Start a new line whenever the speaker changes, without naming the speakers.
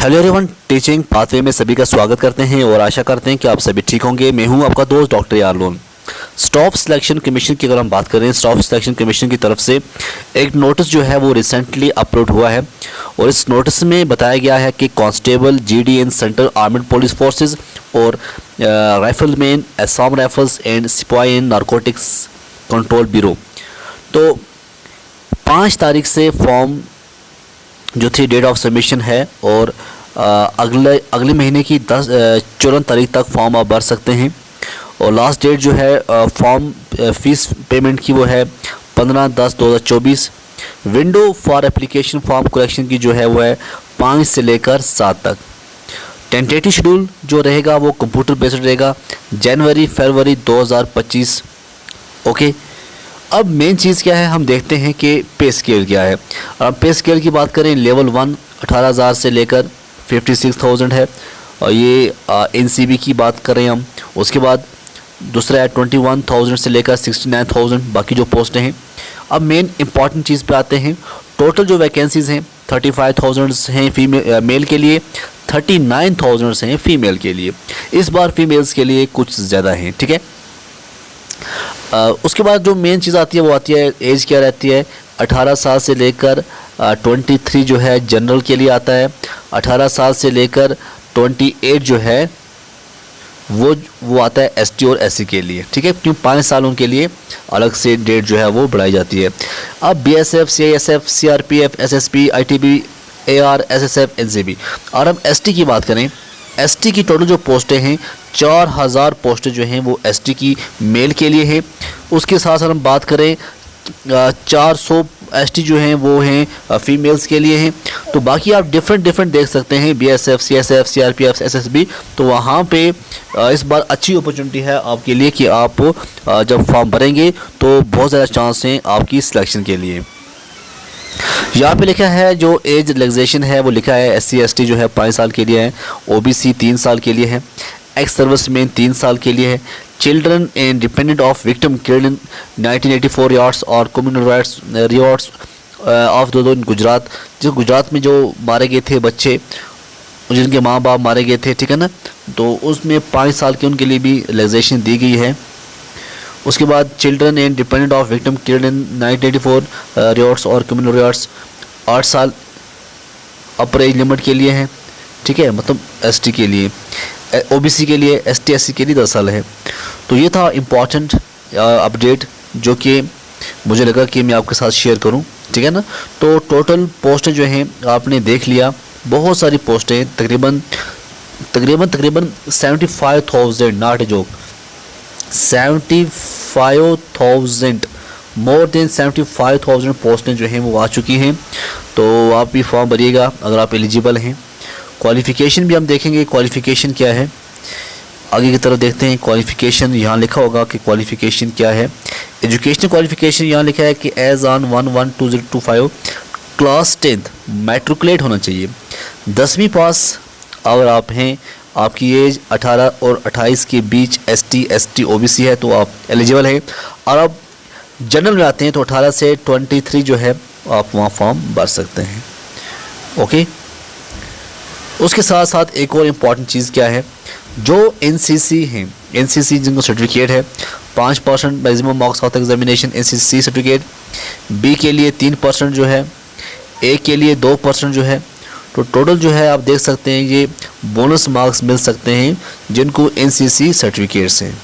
Hello everyone, teaching pathway में सभी का स्वागत करते हैं और आशा करते हैं कि आप सभी ठीक होंगे। मैं हूं आपका दोस्त डॉक्टर यारलोन। स्टाफ सिलेक्शन कमीशन की अगर हम बात करें, स्टाफ सिलेक्शन कमीशन की तरफ से एक नोटिस जो है वो रिसेंटली अपलोड हुआ है और इस नोटिस में बताया गया है कि constable GD in central armed police forces और राइफलमैन असम राइफल्स एंड सिपाही इन नारकोटिक्स कंट्रोल ब्यूरो, तो 5 तारीख से फॉर्म जो थी डेट ऑफ सबमिशन है और अगले महीने की 14 तारीख तक फॉर्म आप भर सकते हैं और लास्ट डेट जो है फॉर्म फीस पेमेंट की वो है 15/10/2024। Window for application form collection की जो है वो है 5 से लेकर 7 तक। टेंटेटिव शेड्यूल जो रहेगा वो कंप्यूटर बेस्ड रहेगा, जनवरी-फरवरी 2025। ओके, अब मेन चीज़ क्या है, हम देखते हैं कि पे स्केल क्या है। अब पे स्केल की बात करें, लेवल 1 18,000 से लेकर 56,000 है और ये एनसीबी की बात करें हम, उसके बाद दूसरा है 21,000 से लेकर 69,000 बाकी जो पोस्टें हैं। अब मेन इंपॉर्टेंट चीज़ पे आते हैं। टोटल जो वैकेंसीज़ हैं 35,000 हैं मेल के लिए, 39,000 हैं फीमेल के लिए। इस बार फीमेल्स के लिए कुछ ज़्यादा हैं, ठीक है। उसके बाद जो मेन चीज़ आती है वो आती है एज क्या रहती है। 18 साल से लेकर 23 जो है जनरल के लिए आता है। 18 साल से लेकर 28 जो है वो आता है एसटी और एससी के लिए, ठीक है, क्यों 5 सालों के लिए अलग से डेट जो है वो बढ़ाई जाती है। अब BSF, CISF, CRPF, SSP, ITB, AR, SSF, NCB. और हम एसटी की बात करें, एसटी की टोटल जो पोस्टें हैं 4000 पोस्टें जो हैं वो एसटी की मेल के लिए है। उसके साथ साथ हम बात करें 400 एसटी जो हैं वो हैं फीमेल्स के लिए हैं। तो बाकी आप डिफरेंट देख सकते हैं, बीएसएफ, सीएसएफ, सीआरपीएफ, एसएसबी। तो वहाँ पे इस बार अच्छी अपॉर्चुनिटी है आपके लिए कि आप जब फॉर्म भरेंगे तो बहुत ज़्यादा चांस हैं आपकी सिलेक्शन के लिए। यहाँ पे लिखा है जो एज रिलैक्सेशन है वो लिखा है एससी एसटी जो है 5 साल के लिए है, ओबीसी 3 साल के लिए है, एक्स सर्विसमैन 3 साल के लिए है, children and dependent of victim killed in 1984 yards और कम्युनल राइट्स रियॉर्ड्स ऑफ दो गुजरात, जो गुजरात में जो मारे गए थे बच्चे जिनके माँ बाप मारे गए थे, ठीक है ना, तो उसमें 5 साल के उनके लिए भी रिलैक्सेशन दी गई है। उसके बाद children and dependent of victim killed in 1984 रियॉर्ड्स और कम्युनल रियॉर्ड्स 8 साल अपर एज लिमिट के लिए हैं, ठीक है, मतलब एसटी के लिए, ओबीसी के लिए, एसटी एससी के लिए 10 साल है। तो ये था इम्पॉर्टेंट अपडेट जो कि मुझे लगा कि मैं आपके साथ शेयर करूं, ठीक है ना। तो टोटल पोस्टें जो हैं आपने देख लिया, बहुत सारी पोस्टें, तकरीबन 75,000, not a joke, 75,000, more than 75,000 पोस्टें जो हैं वो आ चुकी हैं। तो आप भी फॉर्म भरिएगा अगर आप एलिजिबल हैं। क्वालिफ़िकेशन भी हम देखेंगे, क्वालिफ़िकेशन क्या है, आगे की तरफ देखते हैं। क्वालिफ़िकेशन यहाँ लिखा होगा कि क्वालिफ़िकेशन क्या है। एजुकेशनल क्वालिफ़िकेशन यहाँ लिखा है कि as on 1/1/2025 class 10th matriculate होना चाहिए, 10वीं पास अगर आप हैं, आपकी एज 18 और 28 के बीच एसटी, एसटी, ओबीसी है तो आप एलिजिबल हैं। और अब जनरल में आते हैं तो 18 से 23 जो है आप वहाँ फॉर्म भर सकते हैं। ओके, उसके साथ साथ एक और इम्पॉर्टेंट चीज़ क्या है, जो एनसीसी हैं, एनसीसी जिनको सर्टिफिकेट है 5% maximum marks of examination NCC certificate, B के लिए 3% जो है, ए के लिए 2% जो है। तो टोटल जो है आप देख सकते हैं ये बोनस मार्क्स मिल सकते हैं जिनको एनसीसी सर्टिफिकेट्स हैं।